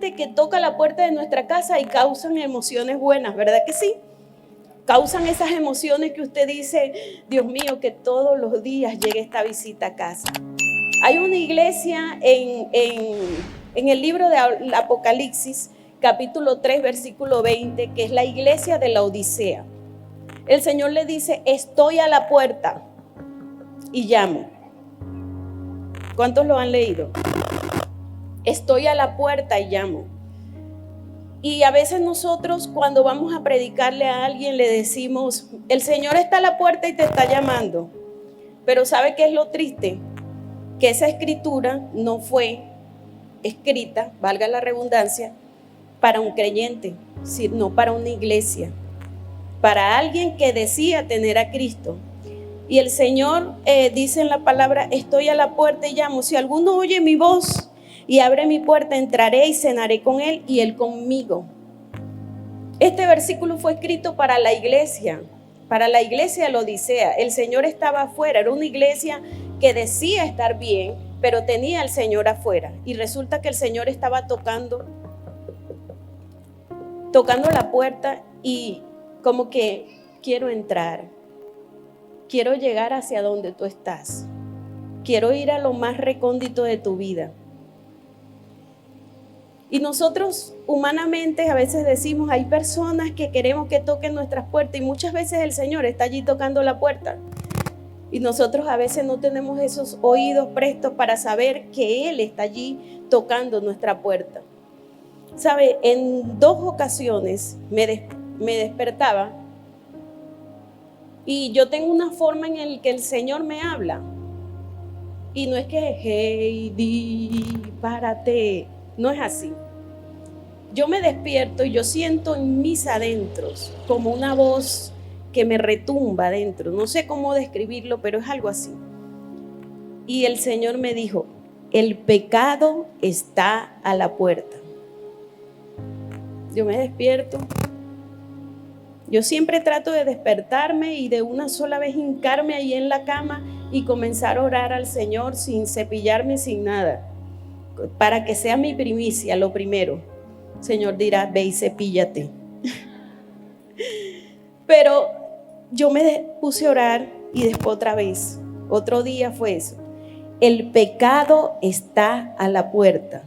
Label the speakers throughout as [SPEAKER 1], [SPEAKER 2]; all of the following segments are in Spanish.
[SPEAKER 1] gente que toca la puerta de nuestra casa y causan emociones buenas, ¿verdad que sí? Causan esas emociones que usted dice, Dios mío, que todos los días llegue esta visita a casa. Hay una iglesia en el libro de Apocalipsis, capítulo 3, versículo 20, que es la iglesia de la Odisea. El Señor le dice, estoy a la puerta y llamo. ¿Cuántos lo han leído? Estoy a la puerta y llamo. Y a veces nosotros cuando vamos a predicarle a alguien le decimos, el Señor está a la puerta y te está llamando. Pero ¿sabe qué es lo triste? Que esa escritura no fue escrita, valga la redundancia, para un creyente, sino para una iglesia, para alguien que decía tener a Cristo. Y el Señor dice en la palabra, estoy a la puerta y llamo. Si alguno oye mi voz y abre mi puerta, entraré y cenaré con él y él conmigo. Este versículo fue escrito para la iglesia de la Odisea. El Señor estaba afuera, era una iglesia que decía estar bien, pero tenía al Señor afuera. Y resulta que el Señor estaba tocando la puerta y como que quiero entrar, quiero llegar hacia donde tú estás, quiero ir a lo más recóndito de tu vida. Y nosotros humanamente a veces decimos, hay personas que queremos que toquen nuestras puertas y muchas veces el Señor está allí tocando la puerta. Y nosotros a veces no tenemos esos oídos prestos para saber que Él está allí tocando nuestra puerta. ¿Sabe? En 2 ocasiones me despertaba y yo tengo una forma en la que el Señor me habla. Y no es que, Heidi, párate. No es así. Yo me despierto y yo siento en mis adentros como una voz que me retumba adentro. No sé cómo describirlo, pero es algo así. Y el Señor me dijo, el pecado está a la puerta. Yo me despierto. Yo siempre trato de despertarme y de una sola vez hincarme ahí en la cama y comenzar a orar al Señor sin cepillarme, sin nada. Para que sea mi primicia, lo primero. El Señor dirá, ve y cepíllate. Pero yo me puse a orar y después otra vez. Otro día fue eso. El pecado está a la puerta.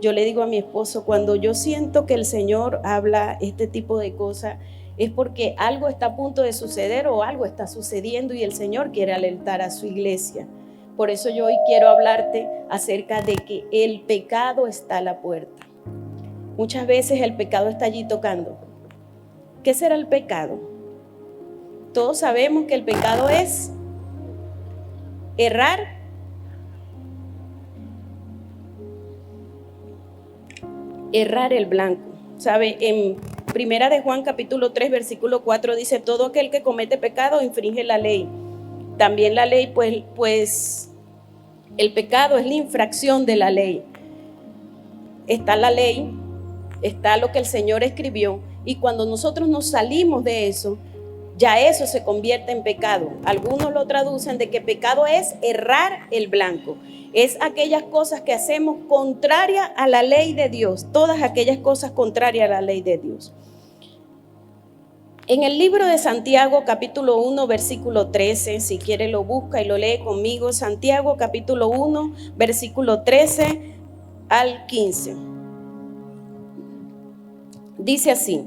[SPEAKER 1] Yo le digo a mi esposo, cuando yo siento que el Señor habla este tipo de cosas, es porque algo está a punto de suceder o algo está sucediendo y el Señor quiere alertar a su iglesia. Por eso yo hoy quiero hablarte acerca de que el pecado está a la puerta. Muchas veces el pecado está allí tocando. ¿Qué será el pecado? Todos sabemos que el pecado es errar, el blanco. ¿Sabe? En Primera de Juan capítulo 3 versículo 4 dice, todo aquel que comete pecado infringe la ley. También la ley, pues el pecado es la infracción de la ley. Está la ley, está lo que el Señor escribió, y cuando nosotros nos salimos de eso, ya eso se convierte en pecado. Algunos lo traducen de que pecado es errar el blanco. Es aquellas cosas que hacemos contrarias a la ley de Dios, todas aquellas cosas contrarias a la ley de Dios. En el libro de Santiago, capítulo 1, versículo 13, si quiere lo busca y lo lee conmigo. Santiago, capítulo 1, versículo 13 al 15. Dice así,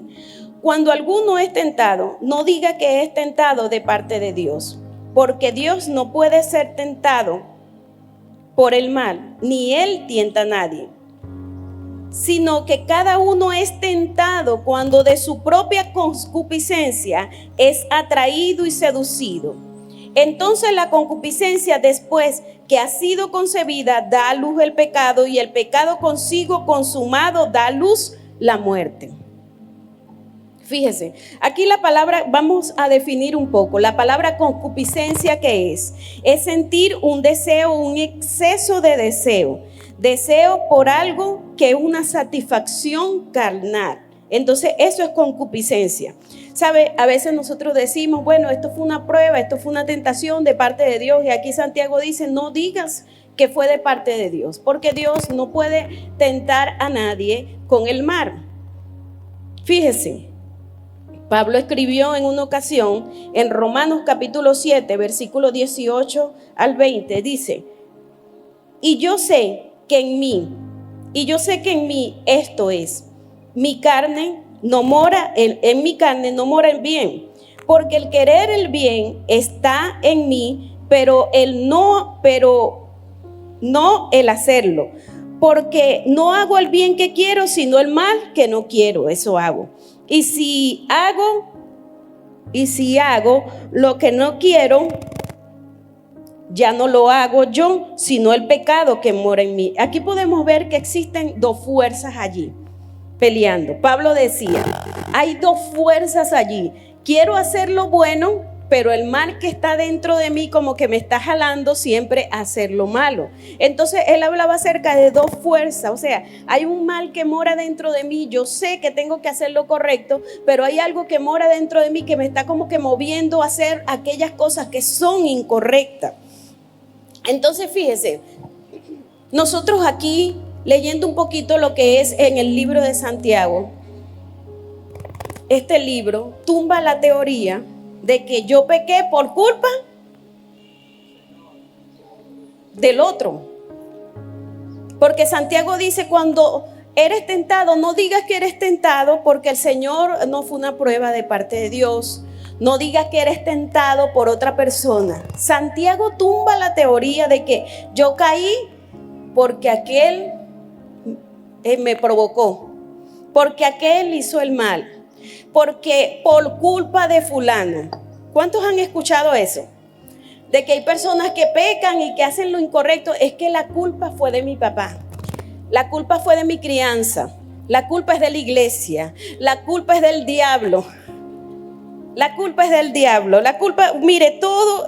[SPEAKER 1] cuando alguno es tentado, no diga que es tentado de parte de Dios, porque Dios no puede ser tentado por el mal, ni Él tienta a nadie, sino que cada uno es tentado cuando de su propia concupiscencia es atraído y seducido. Entonces la concupiscencia, después que ha sido concebida, da a luz el pecado, y el pecado consigo consumado da a luz la muerte. Fíjese, aquí la palabra, vamos a definir un poco. La palabra concupiscencia, ¿qué es? Es sentir un deseo, un exceso de deseo. Deseo por algo que es una satisfacción carnal. Entonces eso es concupiscencia. ¿Sabe? A veces nosotros decimos, bueno, esto fue una prueba, esto fue una tentación de parte de Dios. Y aquí Santiago dice, no digas que fue de parte de Dios, porque Dios no puede tentar a nadie con el mal. Fíjese, Pablo escribió en una ocasión en Romanos capítulo 7, versículo 18 al 20, dice: y yo sé que en mí esto es, mi carne no mora, en mi carne no mora el bien, porque el querer el bien está en mí, pero no el hacerlo, porque no hago el bien que quiero, sino el mal que no quiero, eso hago. Y si hago lo que no quiero, ya no lo hago yo, sino el pecado que mora en mí. Aquí podemos ver que existen dos fuerzas allí peleando. Pablo decía, hay dos fuerzas allí. Quiero hacer lo bueno, pero el mal que está dentro de mí como que me está jalando siempre a hacer lo malo. Entonces él hablaba acerca de dos fuerzas, o sea, hay un mal que mora dentro de mí, yo sé que tengo que hacer lo correcto, pero hay algo que mora dentro de mí que me está como que moviendo a hacer aquellas cosas que son incorrectas. Entonces fíjese, nosotros aquí leyendo un poquito lo que es en el libro de Santiago, este libro tumba la teoría de que yo pequé por culpa del otro. Porque Santiago dice, cuando eres tentado, no digas que eres tentado, porque el Señor no fue una prueba de parte de Dios. No digas que eres tentado por otra persona. Santiago tumba la teoría de que yo caí porque aquel me provocó, porque aquel hizo el mal, porque por culpa de fulano. ¿Cuántos han escuchado eso? De que hay personas que pecan y que hacen lo incorrecto. Es que la culpa fue de mi papá, la culpa fue de mi crianza, la culpa es de la iglesia, la culpa es del diablo. La culpa es del diablo, la culpa, mire, todo,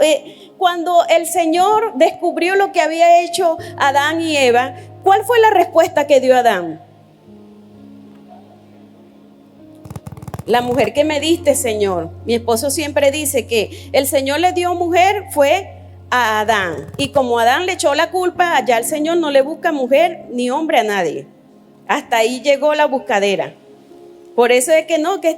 [SPEAKER 1] cuando el Señor descubrió lo que había hecho Adán y Eva, ¿cuál fue la respuesta que dio Adán? La mujer que me diste, Señor. Mi esposo siempre dice que el Señor le dio mujer fue a Adán. Y como Adán le echó la culpa, allá el Señor no le busca mujer ni hombre a nadie. Hasta ahí llegó la buscadera. Por eso es que no, que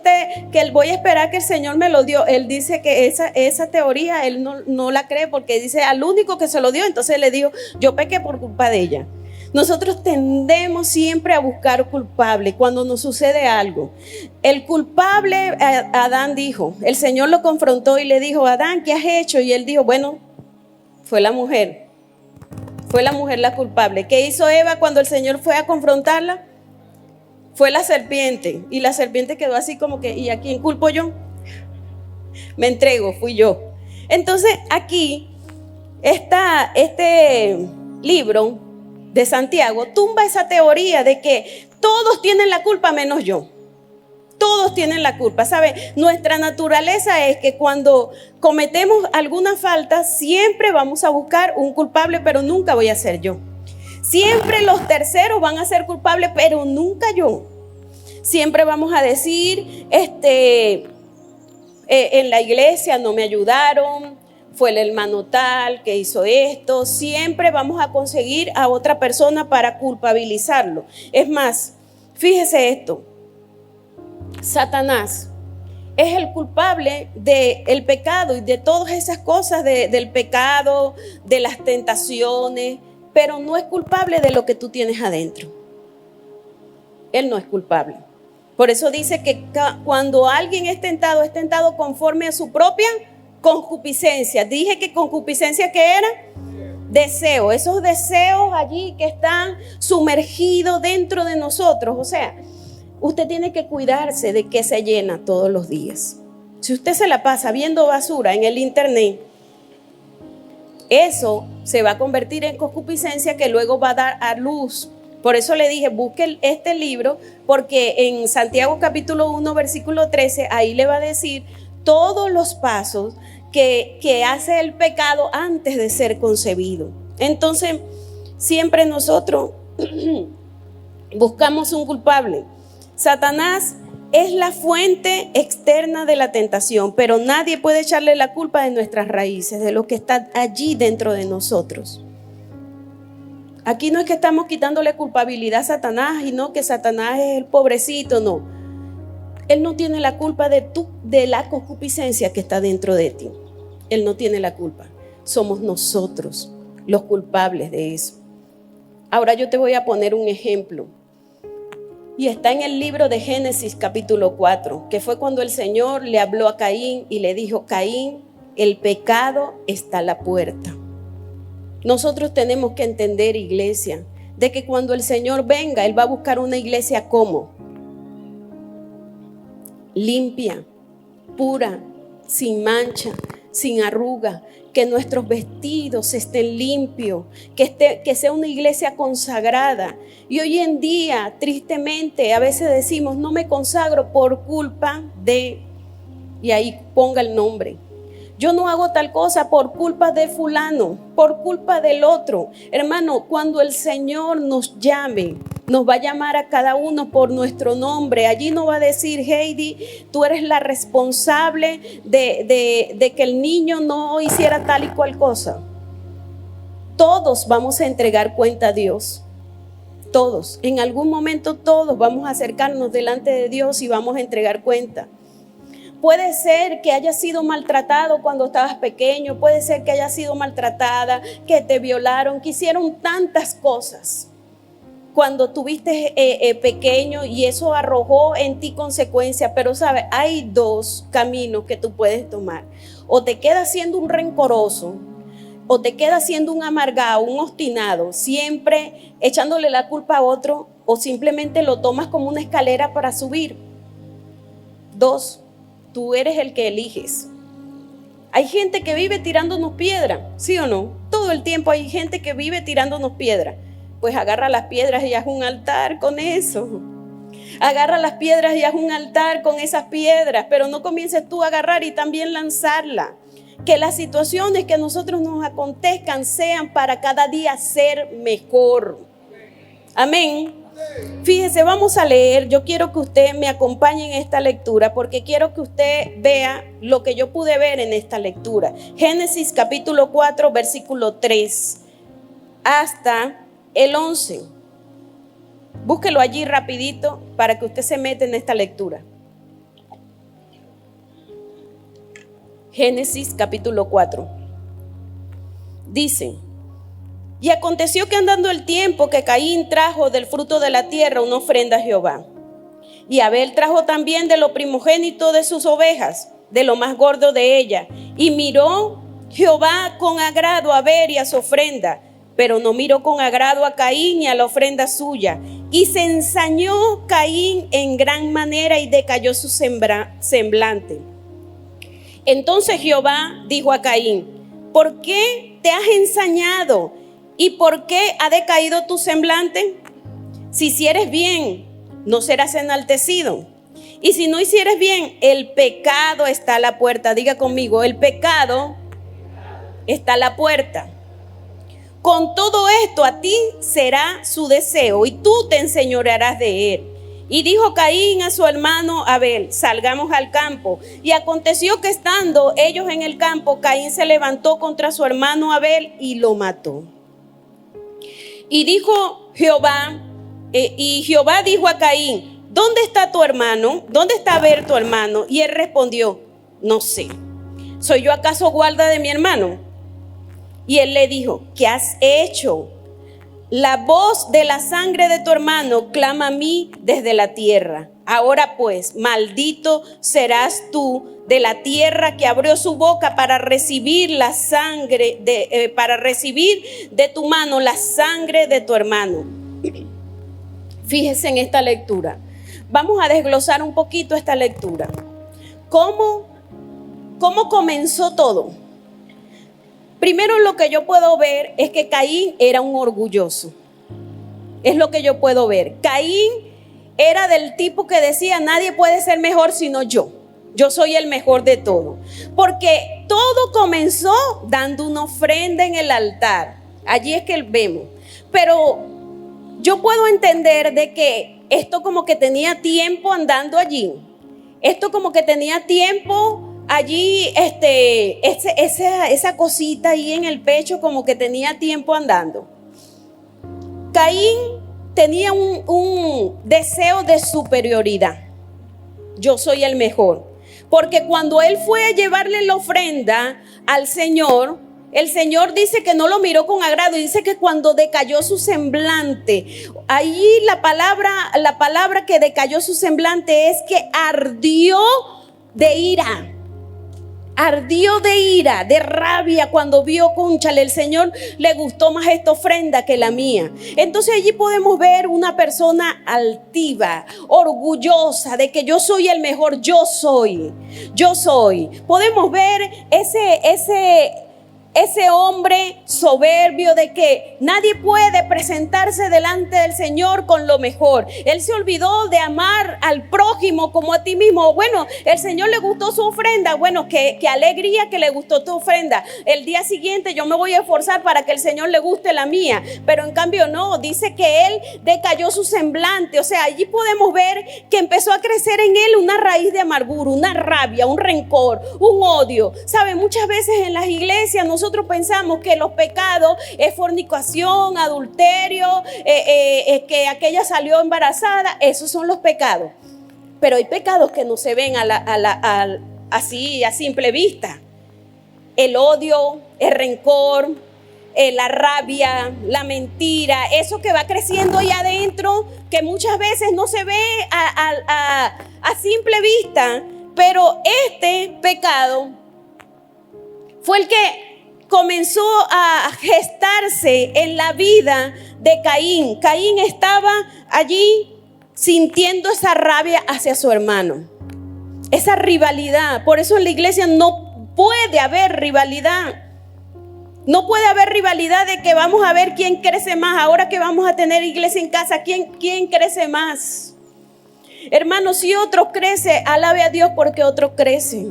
[SPEAKER 1] él voy a esperar que el Señor me lo dio. Él dice que esa teoría él no la cree, porque dice al único que se lo dio, entonces le dijo, yo pequé por culpa de ella. Nosotros tendemos siempre a buscar culpable cuando nos sucede algo. El culpable, Adán dijo, el Señor lo confrontó y le dijo, Adán, ¿qué has hecho? Y él dijo, bueno, fue la mujer la culpable. ¿Qué hizo Eva cuando el Señor fue a confrontarla? Fue la serpiente, y la serpiente quedó así como que, ¿y a quién culpo yo? Me entrego, fui yo. Entonces aquí está este libro de Santiago, tumba esa teoría de que todos tienen la culpa menos yo. Todos tienen la culpa, ¿sabe? Nuestra naturaleza es que cuando cometemos alguna falta, siempre vamos a buscar un culpable, pero nunca voy a ser yo. Siempre los terceros van a ser culpables, pero nunca yo. Siempre vamos a decir, en la iglesia no me ayudaron, fue el hermano tal que hizo esto. Siempre vamos a conseguir a otra persona para culpabilizarlo. Es más, fíjese esto, Satanás es el culpable del pecado y de todas esas cosas, del pecado, de las tentaciones, pero no es culpable de lo que tú tienes adentro. Él no es culpable. Por eso dice que cuando alguien es tentado conforme a su propia concupiscencia. Dije que concupiscencia, ¿qué era? Deseo. Esos deseos allí que están sumergidos dentro de nosotros. O sea, usted tiene que cuidarse de que se llena todos los días. Si usted se la pasa viendo basura en el internet, eso se va a convertir en concupiscencia que luego va a dar a luz. Por eso le dije, busque este libro, porque en Santiago capítulo 1, versículo 13, ahí le va a decir todos los pasos que hace el pecado antes de ser concebido. Entonces, siempre nosotros buscamos un culpable. Satanás es la fuente externa de la tentación, pero nadie puede echarle la culpa de nuestras raíces, de lo que está allí dentro de nosotros. Aquí no es que estamos quitándole culpabilidad a Satanás y no que Satanás es el pobrecito, no. Él no tiene la culpa de la concupiscencia que está dentro de ti. Él no tiene la culpa. Somos nosotros los culpables de eso. Ahora yo te voy a poner un ejemplo. Y está en el libro de Génesis capítulo 4, que fue cuando el Señor le habló a Caín y le dijo: Caín, el pecado está a la puerta. Nosotros tenemos que entender, iglesia, de que cuando el Señor venga, Él va a buscar una iglesia ¿cómo? Limpia, pura, sin mancha, sin arruga, que nuestros vestidos estén limpios, que sea una iglesia consagrada. Y hoy en día, tristemente, a veces decimos: no me consagro por culpa de, y ahí ponga el nombre. Yo no hago tal cosa por culpa de fulano, por culpa del otro. Hermano, cuando el Señor nos llame, nos va a llamar a cada uno por nuestro nombre. Allí no va a decir: Heidi, tú eres la responsable de que el niño no hiciera tal y cual cosa. Todos vamos a entregar cuenta a Dios. Todos, en algún momento todos vamos a acercarnos delante de Dios y vamos a entregar cuenta. Puede ser que hayas sido maltratado cuando estabas pequeño, puede ser que hayas sido maltratada, que te violaron, que hicieron tantas cosas cuando tuviste pequeño y eso arrojó en ti consecuencias. Pero sabes, hay dos caminos que tú puedes tomar. O te quedas siendo un rencoroso, o te quedas siendo un amargado, un obstinado, siempre echándole la culpa a otro, o simplemente lo tomas como una escalera para subir. Dos. Tú eres el que eliges. Hay gente que vive tirándonos piedra, ¿sí o no? Todo el tiempo hay gente que vive tirándonos piedra. Pues agarra las piedras y haz un altar con eso. Agarra las piedras y haz un altar con esas piedras, pero no comiences tú a agarrar y también lanzarla. Que las situaciones que a nosotros nos acontezcan sean para cada día ser mejor. Amén. Fíjese, vamos a leer. Yo quiero que usted me acompañe en esta lectura porque quiero que usted vea lo que yo pude ver en esta lectura. Génesis capítulo 4, versículo 3 hasta el 11. Búsquelo allí rapidito para que usted se meta en esta lectura. Génesis capítulo 4. Dice: y aconteció que andando el tiempo que Caín trajo del fruto de la tierra una ofrenda a Jehová. Y Abel trajo también de lo primogénito de sus ovejas, de lo más gordo de ella. Y miró Jehová con agrado a Abel y a su ofrenda, pero no miró con agrado a Caín y a la ofrenda suya. Y se ensañó Caín en gran manera y decayó su semblante. Entonces Jehová dijo a Caín: ¿por qué te has ensañado? ¿Y por qué ha decaído tu semblante? Si hicieres bien, no serás enaltecido. Y si no hicieres bien, el pecado está a la puerta. Diga conmigo: el pecado está a la puerta. Con todo esto a ti será su deseo y tú te enseñorearás de él. Y dijo Caín a su hermano Abel: salgamos al campo. Y aconteció que estando ellos en el campo, Caín se levantó contra su hermano Abel y lo mató. Y dijo Jehová, y Jehová dijo a Caín: ¿dónde está tu hermano? ¿Dónde está Abel tu hermano? Y él respondió: no sé. ¿Soy yo acaso guarda de mi hermano? Y él le dijo: ¿qué has hecho? La voz de la sangre de tu hermano clama a mí desde la tierra. Ahora pues, maldito serás tú de la tierra que abrió su boca para recibir la sangre para recibir de tu mano la sangre de tu hermano. Fíjese en esta lectura. Vamos a desglosar un poquito esta lectura. ¿Cómo comenzó todo? Primero, lo que yo puedo ver es que Caín era un orgulloso. Es lo que yo puedo ver. Caín era del tipo que decía: nadie puede ser mejor sino yo. Yo soy el mejor de todo. Porque todo comenzó dando una ofrenda en el altar. Allí es que vemos. Pero yo puedo entender de que esto como que tenía tiempo andando allí. Esto como que tenía tiempo allí, esa cosita ahí en el pecho como que tenía tiempo andando. Caín tenía un deseo de superioridad. Yo soy el mejor. Porque cuando él fue a llevarle la ofrenda al Señor, el Señor dice que no lo miró con agrado. Y dice que cuando decayó su semblante, ahí la palabra que decayó su semblante es que ardió de ira. Ardió de ira, de rabia cuando vio, cónchale, el Señor le gustó más esta ofrenda que la mía. Entonces allí podemos ver una persona altiva, orgullosa de que yo soy el mejor, yo soy. Podemos ver ese hombre soberbio de que nadie puede presentarse delante del Señor con lo mejor. Él se olvidó de amar al prójimo como a ti mismo. Bueno, el Señor le gustó su ofrenda. Bueno, qué alegría que le gustó tu ofrenda. El día siguiente yo me voy a esforzar para que el Señor le guste la mía. Pero en cambio no, dice que él decayó su semblante. O sea, allí podemos ver que empezó a crecer en él una raíz de amargura, una rabia, un rencor, un odio. ¿Sabe? Muchas veces en las iglesias nosotros pensamos que los pecados es fornicación, adulterio, que aquella salió embarazada. Esos son los pecados. Pero hay pecados que no se ven así a simple vista. El odio, el rencor, la rabia, la mentira, eso que va creciendo ahí adentro, que muchas veces no se ve a simple vista. Pero este pecado fue el que comenzó a gestarse en la vida de Caín. Caín estaba allí sintiendo esa rabia hacia su hermano, esa rivalidad. Por eso en la iglesia no puede haber rivalidad. No puede haber rivalidad de que vamos a ver quién crece más. Ahora que vamos a tener iglesia en casa, ¿quién crece más? Hermanos, si otro crece, alabe a Dios porque otro crece.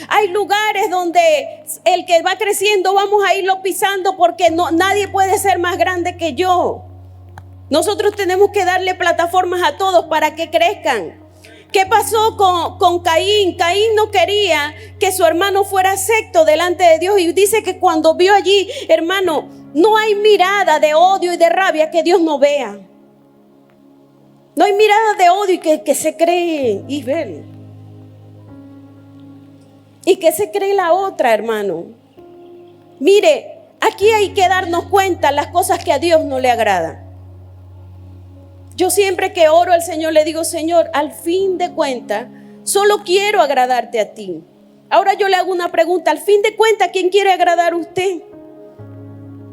[SPEAKER 1] Hay lugares donde el que va creciendo vamos a irlo pisando porque nadie puede ser más grande que yo. Nosotros tenemos que darle plataformas a todos para que crezcan. ¿Qué pasó con Caín? Caín no quería que su hermano fuera acepto delante de Dios. Y dice que cuando vio allí, hermano, no hay mirada de odio y de rabia que Dios no vea. No hay mirada de odio y que se cree y ve. ¿Y qué se cree la otra, hermano? Mire, aquí hay que darnos cuenta las cosas que a Dios no le agradan. Yo siempre que oro al Señor le digo, Señor, al fin de cuentas, solo quiero agradarte a ti. Ahora yo le hago una pregunta, al fin de cuentas, ¿quién quiere agradar a usted?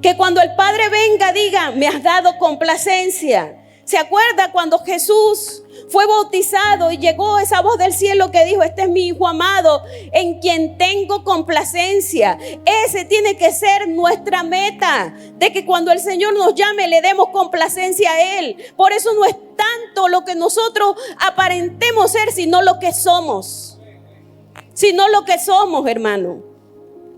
[SPEAKER 1] Que cuando el Padre venga diga, me has dado complacencia. ¿Se acuerda cuando Jesús fue bautizado y llegó esa voz del cielo que dijo, este es mi hijo amado en quien tengo complacencia? Ese tiene que ser nuestra meta, de que cuando el Señor nos llame le demos complacencia a Él. Por eso no es tanto lo que nosotros aparentemos ser, sino lo que somos. Sino lo que somos, hermano.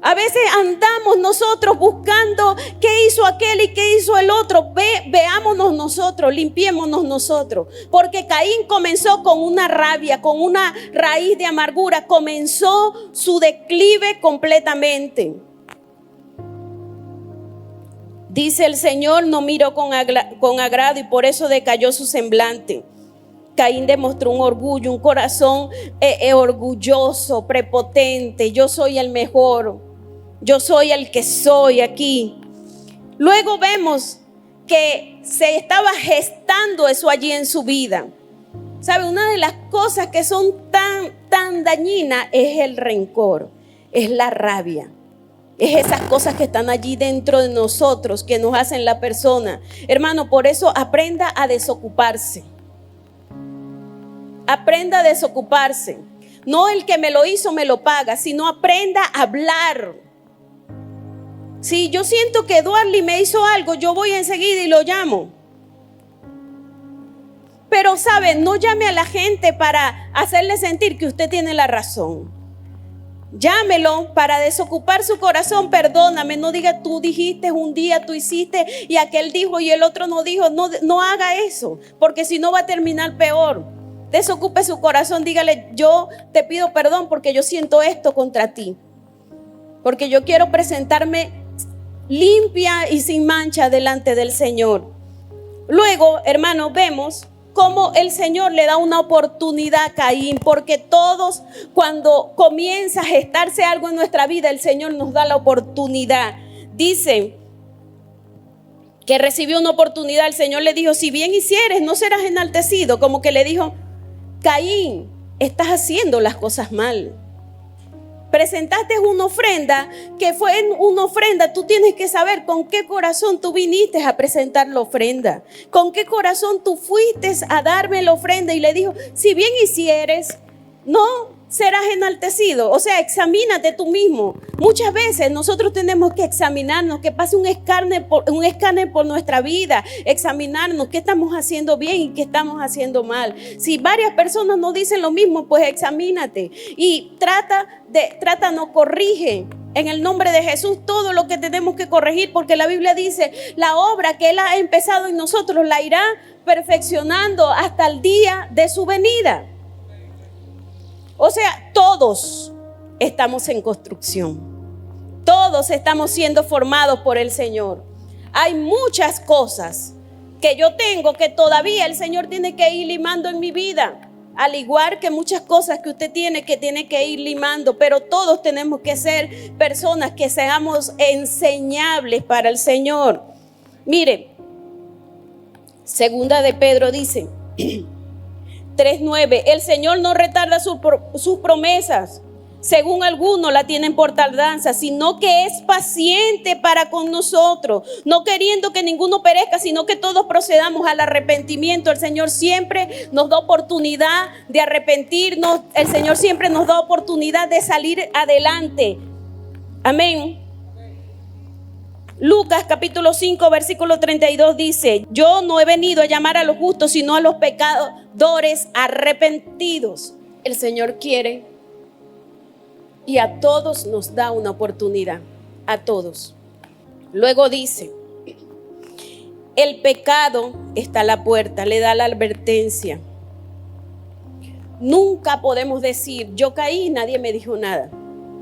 [SPEAKER 1] A veces andamos nosotros buscando qué hizo aquel y qué hizo el otro. Veámonos nosotros, limpiémonos nosotros. Porque Caín comenzó con una rabia, con una raíz de amargura. Comenzó su declive completamente. Dice el Señor, no miró con agrado y por eso decayó su semblante. Caín demostró un orgullo, un corazón orgulloso, prepotente. Yo soy el mejor. Yo soy el que soy aquí. Luego vemos que se estaba gestando eso allí en su vida. ¿Sabe? Una de las cosas que son tan dañinas es el rencor, es la rabia. Es esas cosas que están allí dentro de nosotros que nos hacen la persona. Hermano, por eso aprenda a desocuparse. Aprenda a desocuparse. No el que me lo hizo me lo paga, sino aprenda a hablar. Si yo siento que Eduardo me hizo algo, yo voy enseguida y lo llamo. Pero, ¿sabe? No llame a la gente para hacerle sentir que usted tiene la razón. Llámelo para desocupar su corazón. Perdóname, no diga tú dijiste un día, tú hiciste y aquel dijo y el otro no dijo. No haga eso, porque si no va a terminar peor. Desocupe su corazón, dígale, yo te pido perdón porque yo siento esto contra ti. Porque yo quiero presentarme limpia y sin mancha delante del Señor. Luego, hermanos, vemos cómo el Señor le da una oportunidad a Caín, porque todos, cuando comienza a gestarse algo en nuestra vida, el Señor nos da la oportunidad. Dice que recibió una oportunidad, el Señor le dijo, si bien hicieres, no serás enaltecido. Como que le dijo, Caín, estás haciendo las cosas mal. Presentaste una ofrenda, que fue una ofrenda, tú tienes que saber con qué corazón tú viniste a presentar la ofrenda. Con qué corazón tú fuiste a darme la ofrenda. Y le dijo, si bien hicieres, no serás enaltecido. O sea, examínate tú mismo. Muchas veces nosotros tenemos que examinarnos, que pase un escáner por nuestra vida, examinarnos qué estamos haciendo bien y qué estamos haciendo mal. Si varias personas nos dicen lo mismo, pues examínate y no corrige. En el nombre de Jesús, todo lo que tenemos que corregir, porque la Biblia dice, la obra que Él ha empezado en nosotros la irá perfeccionando hasta el día de su venida. O sea, todos estamos en construcción. Todos estamos siendo formados por el Señor. Hay muchas cosas que yo tengo que todavía el Señor tiene que ir limando en mi vida. Al igual que muchas cosas que usted tiene que ir limando. Pero todos tenemos que ser personas que seamos enseñables para el Señor. Mire, segunda de Pedro dice 3:9, el Señor no retarda sus promesas, según algunos la tienen por tardanza, sino que es paciente para con nosotros, no queriendo que ninguno perezca, sino que todos procedamos al arrepentimiento. El Señor siempre nos da oportunidad de arrepentirnos, el Señor siempre nos da oportunidad de salir adelante. Amén. Lucas capítulo 5 versículo 32 dice, yo no he venido a llamar a los justos, sino a los pecadores arrepentidos. El Señor quiere y a todos nos da una oportunidad, a todos. Luego dice, el pecado está a la puerta, le da la advertencia. Nunca podemos decir, yo caí y nadie me dijo nada.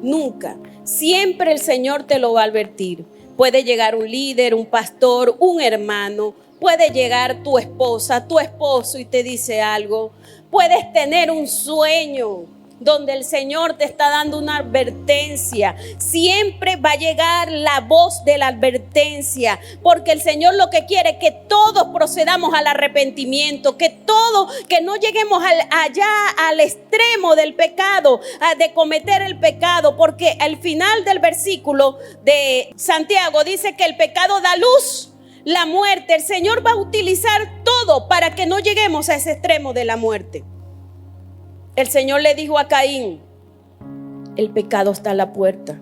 [SPEAKER 1] Nunca. Siempre el Señor te lo va a advertir. Puede llegar un líder, un pastor, un hermano. Puede llegar tu esposa, tu esposo y te dice algo. Puedes tener un sueño donde el Señor te está dando una advertencia. Siempre va a llegar la voz de la advertencia, porque el Señor lo que quiere es que todos procedamos al arrepentimiento, que no lleguemos allá al extremo del pecado, de cometer el pecado, porque al final del versículo de Santiago dice que el pecado da luz, la muerte. El Señor va a utilizar todo para que no lleguemos a ese extremo de la muerte. El Señor le dijo a Caín, el pecado está a la puerta.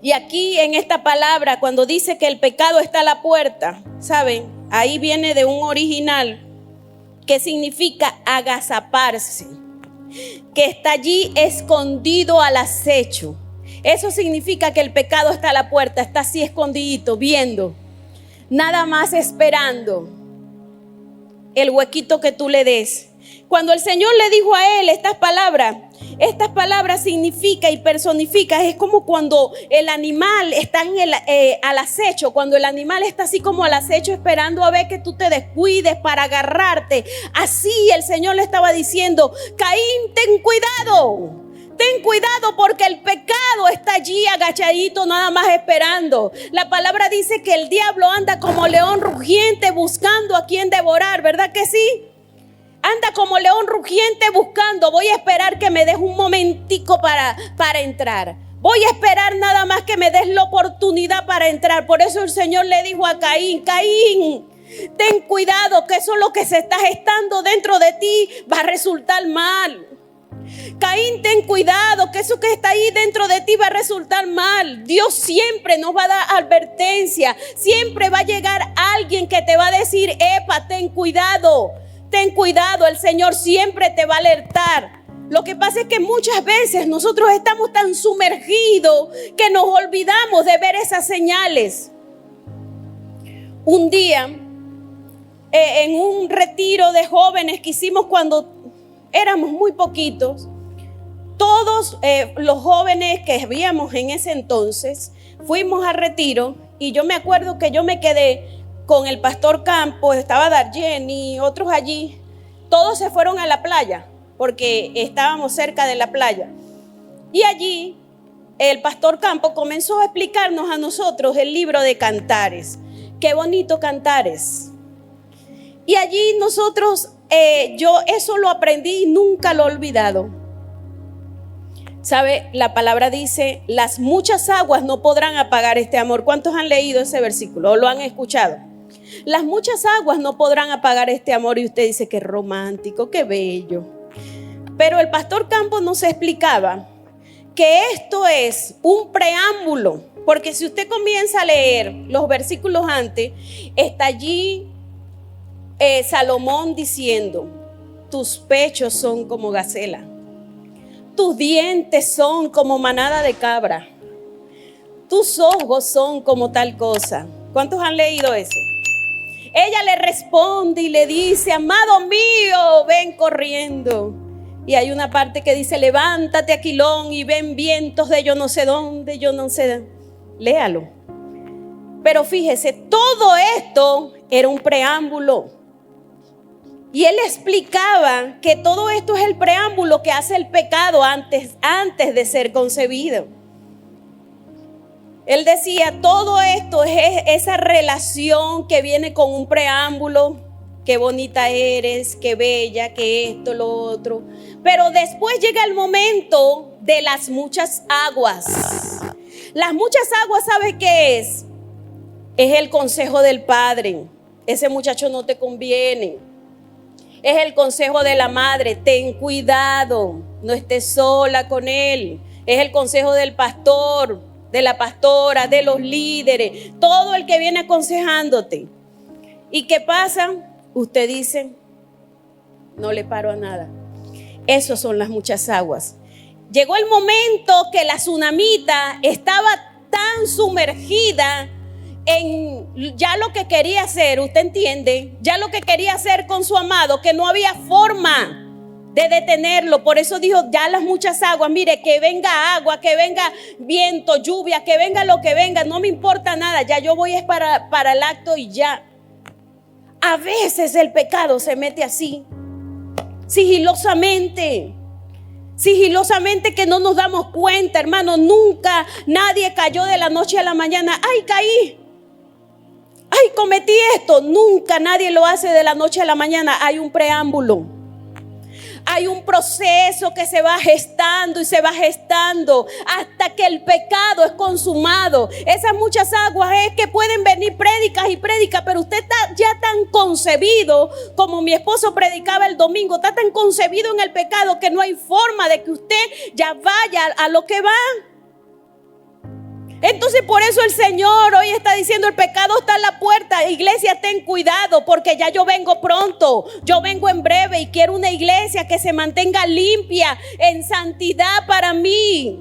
[SPEAKER 1] Y aquí en esta palabra, cuando dice que el pecado está a la puerta, ¿saben? Ahí viene de un original que significa agazaparse, que está allí escondido al acecho. Eso significa que el pecado está a la puerta, está así escondidito, viendo, nada más esperando el huequito que tú le des. Cuando el Señor le dijo a él estas palabras significa y personifica, es como cuando el animal está al acecho, cuando el animal está así como al acecho esperando a ver que tú te descuides para agarrarte. Así el Señor le estaba diciendo, Caín, ten cuidado porque el pecado está allí agachadito nada más esperando. La palabra dice que el diablo anda como león rugiente buscando a quien devorar, ¿verdad que sí? Anda como león rugiente buscando. Voy a esperar que me des un momentico para entrar. Voy a esperar nada más que me des la oportunidad para entrar. Por eso el Señor le dijo a Caín, Caín, ten cuidado que eso lo que se está gestando dentro de ti va a resultar mal. Caín, ten cuidado que eso que está ahí dentro de ti va a resultar mal. Dios siempre nos va a dar advertencia. Siempre va a llegar alguien que te va a decir, epa, ten cuidado. Ten cuidado, el Señor siempre te va a alertar. Lo que pasa es que muchas veces nosotros estamos tan sumergidos que nos olvidamos de ver esas señales. Un día, en un retiro de jóvenes que hicimos cuando éramos muy poquitos, todos los jóvenes que habíamos en ese entonces fuimos al retiro y yo me acuerdo que yo me quedé con el pastor Campos, estaba Darjeni, otros allí. Todos se fueron a la playa porque estábamos cerca de la playa. Y allí el pastor Campos comenzó a explicarnos a nosotros el libro de Cantares. Qué bonito Cantares. Y allí nosotros, yo eso lo aprendí y nunca lo he olvidado. ¿Sabe? La palabra dice, las muchas aguas no podrán apagar este amor. ¿Cuántos han leído ese versículo o lo han escuchado? Las muchas aguas no podrán apagar este amor. Y usted dice, qué romántico, qué bello. Pero el pastor Campos nos explicaba que esto es un preámbulo. Porque si usted comienza a leer los versículos antes, está allí Salomón diciendo, tus pechos son como gacela, tus dientes son como manada de cabra, tus ojos son como tal cosa. ¿Cuántos han leído eso? Ella le responde y le dice, amado mío, ven corriendo. Y hay una parte que dice, levántate, Aquilón, y ven vientos de yo no sé dónde, yo no sé. Léalo. Pero fíjese, todo esto era un preámbulo. Y él explicaba que todo esto es el preámbulo que hace el pecado antes de ser concebido. Él decía, todo esto es esa relación que viene con un preámbulo. Qué bonita eres, qué bella, que esto, lo otro. Pero después llega el momento de las muchas aguas. Las muchas aguas, ¿sabe qué es? Es el consejo del padre. Ese muchacho no te conviene. Es el consejo de la madre. Ten cuidado, no estés sola con él. Es el consejo del pastor, de la pastora, de los líderes. Todo el que viene aconsejándote. ¿Y qué pasa? Usted dice, no le paro a nada. Esas son las muchas aguas. Llegó el momento que la tsunamita estaba tan sumergida en ya lo que quería hacer, usted entiende, ya lo que quería hacer con su amado, que no había forma de detenerlo. Por eso dijo, ya las muchas aguas, mire, que venga agua, que venga viento, lluvia, que venga lo que venga, no me importa nada, ya yo voy es para el acto y ya. A veces el pecado se mete así, sigilosamente que no nos damos cuenta, hermano. Nunca nadie cayó de la noche a la mañana. Ay, caí. Ay, cometí esto. Nunca nadie lo hace de la noche a la mañana. Hay un preámbulo. Hay un proceso que se va gestando y se va gestando hasta que el pecado es consumado. Esas muchas aguas es que pueden venir prédicas y prédicas, pero usted está ya tan concebido, como mi esposo predicaba el domingo, está tan concebido en el pecado que no hay forma de que usted ya vaya a lo que va. Entonces por eso el Señor hoy está diciendo, el pecado está a la puerta. Iglesia, ten cuidado, porque ya yo vengo pronto, yo vengo en breve y quiero una iglesia que se mantenga limpia en santidad para mí.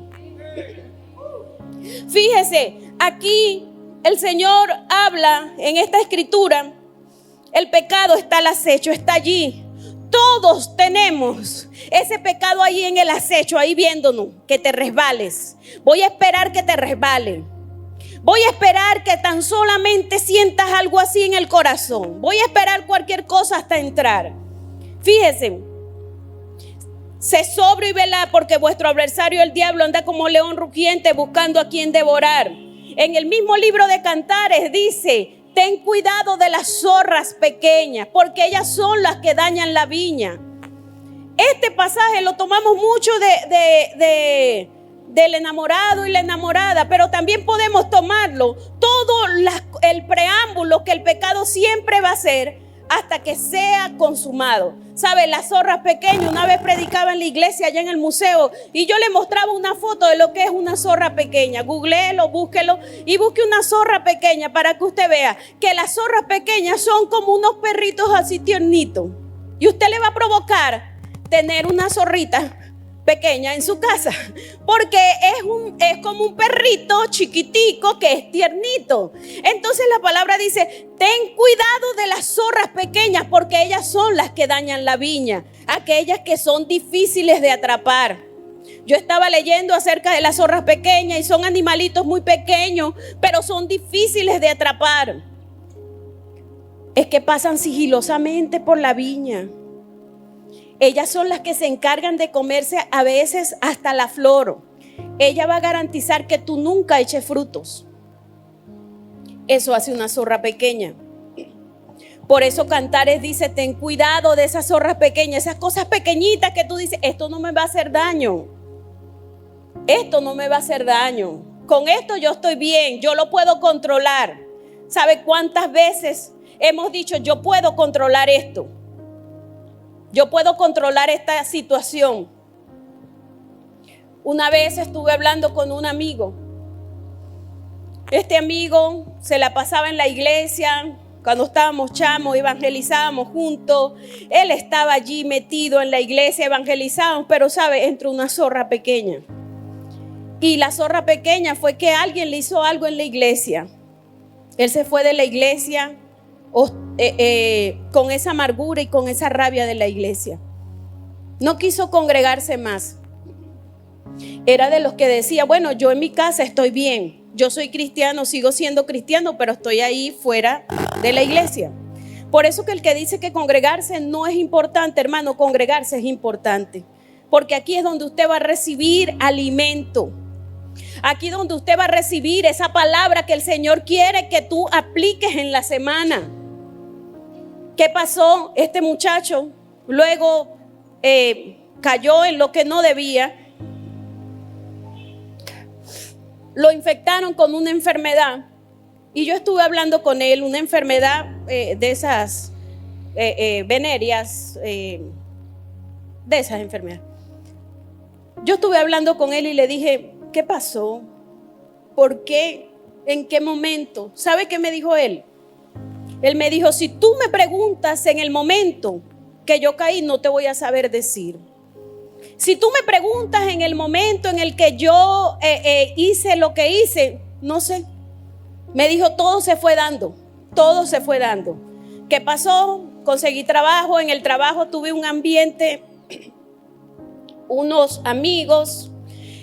[SPEAKER 1] Fíjese, aquí el Señor habla en esta escritura, el pecado está al acecho, está allí. Todos tenemos ese pecado ahí en el acecho, ahí viéndonos, que te resbales. Voy a esperar que te resbale. Voy a esperar que tan solamente sientas algo así en el corazón. Voy a esperar cualquier cosa hasta entrar. Fíjense, sé sobrio y velad, porque vuestro adversario el diablo anda como león rugiente buscando a quien devorar. En el mismo libro de Cantares dice, ten cuidado de las zorras pequeñas, porque ellas son las que dañan la viña. Este pasaje lo tomamos mucho del enamorado y la enamorada, pero también podemos tomarlo todo el preámbulo que el pecado siempre va a ser hasta que sea consumado. ¿Sabe? Las zorras pequeñas, una vez predicaba en la iglesia allá en el museo y yo le mostraba una foto de lo que es una zorra pequeña. Googleelo, búsquelo y busque una zorra pequeña para que usted vea que las zorras pequeñas son como unos perritos así tiernitos. Y usted le va a provocar tener una zorrita pequeña en su casa, porque es como un perrito chiquitico que es tiernito. Entonces la palabra dice, ten cuidado de las zorras pequeñas, porque ellas son las que dañan la viña, aquellas que son difíciles de atrapar. Yo estaba leyendo acerca de las zorras pequeñas y son animalitos muy pequeños, pero son difíciles de atrapar. es que pasan sigilosamente por la viña. Ellas son las que se encargan de comerse a veces hasta la flor. Ella va a garantizar que tú nunca eches frutos. Eso hace una zorra pequeña. Por eso Cantares dice, ten cuidado de esas zorras pequeñas, esas cosas pequeñitas que tú dices, esto no me va a hacer daño. Esto no me va a hacer daño. Con esto yo estoy bien, yo lo puedo controlar. ¿Sabe cuántas veces hemos dicho, yo puedo controlar esto? Yo puedo controlar esta situación. Una vez estuve hablando con un amigo. Este amigo se la pasaba en la iglesia. Cuando estábamos chamos, evangelizábamos juntos. Él estaba allí metido en la iglesia, evangelizábamos, pero sabe, entró una zorra pequeña. Y la zorra pequeña fue que alguien le hizo algo en la iglesia. Él se fue de la iglesia con esa amargura y con esa rabia de la iglesia. No quiso congregarse más. Era de los que decía, bueno, yo en mi casa estoy bien. Yo soy cristiano, sigo siendo cristiano, pero estoy ahí fuera de la iglesia. Por eso que el que dice que congregarse no es importante, hermano, congregarse es importante. Porque aquí es donde usted va a recibir alimento. Aquí es donde usted va a recibir esa palabra que el Señor quiere que tú apliques en la semana. ¿Qué pasó? Este muchacho luego cayó en lo que no debía. Lo infectaron con una enfermedad. Y yo estuve hablando con él, una enfermedad de esas venéreas, de esas enfermedades. Yo estuve hablando con él y le dije, ¿qué pasó? ¿Por qué? ¿En qué momento? ¿Sabe qué me dijo él? Él me dijo, si tú me preguntas en el momento que yo caí, no te voy a saber decir. Si tú me preguntas en el momento en el que yo hice lo que hice, no sé. Me dijo, todo se fue dando, todo se fue dando. ¿Qué pasó? Conseguí trabajo, en el trabajo tuve un ambiente, unos amigos.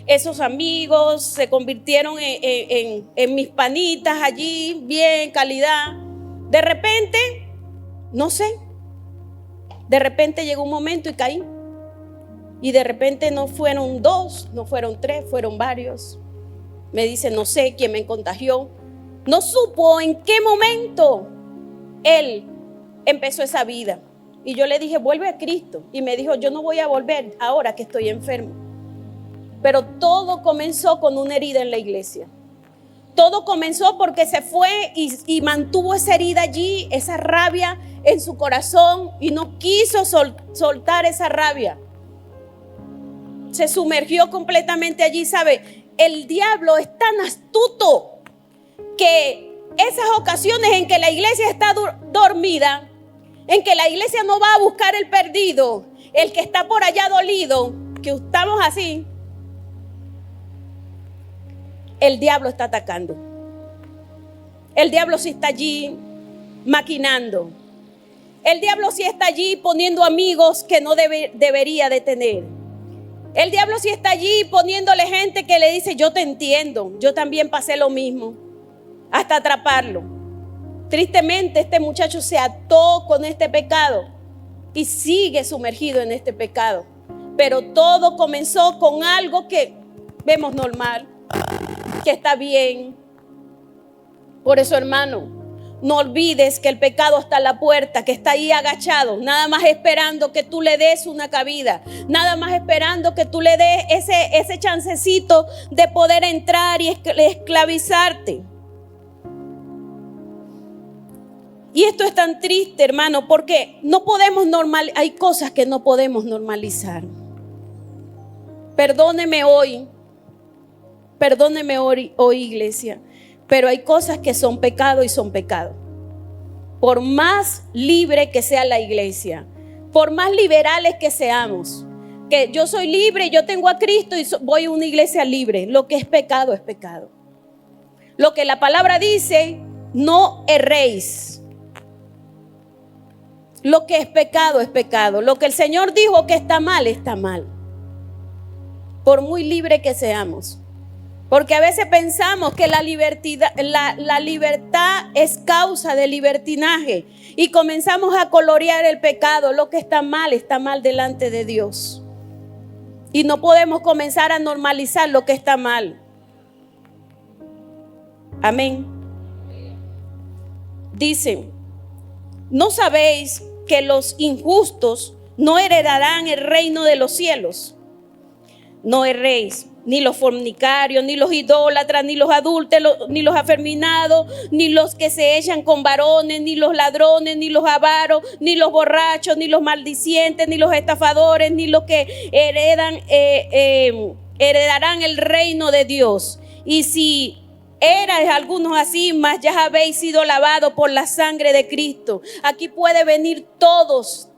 [SPEAKER 1] Esos amigos se convirtieron en mis panitas allí, bien, calidad. De repente, no sé, de repente llegó un momento y caí. Y de repente no fueron 2, no fueron 3, fueron varios. Me dice, no sé quién me contagió. No supo en qué momento él empezó esa vida. Y yo le dije, vuelve a Cristo. Y me dijo, yo no voy a volver ahora que estoy enfermo. Pero todo comenzó con una herida en la iglesia. Todo comenzó porque se fue y mantuvo esa herida allí, esa rabia en su corazón y no quiso soltar esa rabia. Se sumergió completamente allí, ¿sabe? El diablo es tan astuto que esas ocasiones en que la iglesia está dormida, en que la iglesia no va a buscar el perdido, el que está por allá dolido, que estamos así, el diablo está atacando. El diablo sí está allí maquinando. El diablo sí está allí poniendo amigos que no debería de tener. El diablo sí está allí poniéndole gente que le dice, yo te entiendo, yo también pasé lo mismo, hasta atraparlo. Tristemente este muchacho se ató con este pecado y sigue sumergido en este pecado. Pero todo comenzó con algo que vemos normal, que está bien. Por eso, hermano, no olvides que el pecado está a la puerta, que está ahí agachado, nada más esperando que tú le des una cabida, nada más esperando que tú le des ese chancecito de poder entrar y esclavizarte. Y esto es tan triste, hermano, porque no podemos hay cosas que no podemos normalizar. Perdóneme hoy, iglesia, pero hay cosas que son pecado y son pecado. Por más libre que sea la iglesia, por más liberales que seamos, que yo soy libre, yo tengo a Cristo y voy a una iglesia libre, lo que es pecado es pecado. Lo que la palabra dice, no erréis. Lo que es pecado es pecado. Lo que el Señor dijo que está mal, está mal. Por muy libre que seamos. Porque a veces pensamos que la libertad es causa de libertinaje y comenzamos a colorear el pecado. Lo que está mal delante de Dios. Y no podemos comenzar a normalizar lo que está mal. Amén. Dicen, ¿no sabéis que los injustos no heredarán el reino de los cielos? No erréis, ni los fornicarios, ni los idólatras, ni los adúlteros, ni los afeminados, ni los que se echan con varones, ni los ladrones, ni los avaros, ni los borrachos, ni los maldicientes, ni los estafadores, ni los que heredarán el reino de Dios. Y si erais algunos así, mas ya habéis sido lavados por la sangre de Cristo. Aquí puede venir todos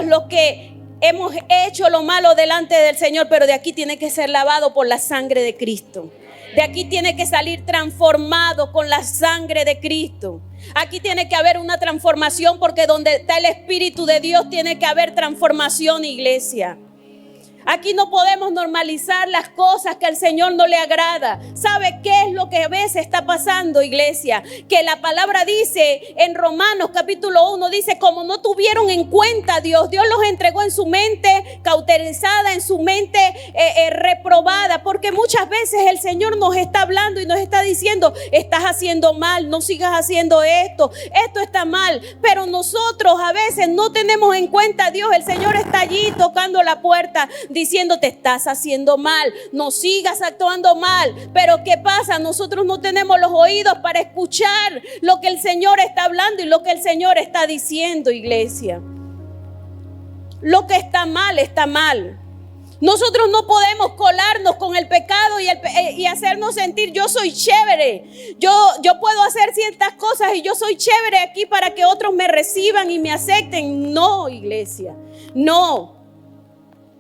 [SPEAKER 1] los que hemos hecho lo malo delante del Señor, pero de aquí tiene que ser lavado por la sangre de Cristo. De aquí tiene que salir transformado con la sangre de Cristo. Aquí tiene que haber una transformación, porque donde está el Espíritu de Dios tiene que haber transformación, iglesia. Aquí no podemos normalizar las cosas que al Señor no le agrada. ¿Sabe qué es lo que a veces está pasando, iglesia? Que la palabra dice en Romanos capítulo 1, dice, como no tuvieron en cuenta a Dios, Dios los entregó en su mente cauterizada, en su mente reprobada. Porque muchas veces el Señor nos está hablando y nos está diciendo, estás haciendo mal, no sigas haciendo esto está mal. Pero nosotros a veces no tenemos en cuenta a Dios. El Señor está allí tocando la puerta, diciendo, te estás haciendo mal, no sigas actuando mal. Pero ¿qué pasa? Nosotros no tenemos los oídos para escuchar lo que el Señor está hablando y lo que el Señor está diciendo, iglesia. Lo que está mal, está mal. Nosotros no podemos colarnos con el pecado y hacernos sentir, yo soy chévere, yo puedo hacer ciertas cosas y yo soy chévere aquí para que otros me reciban y me acepten. No, iglesia, no.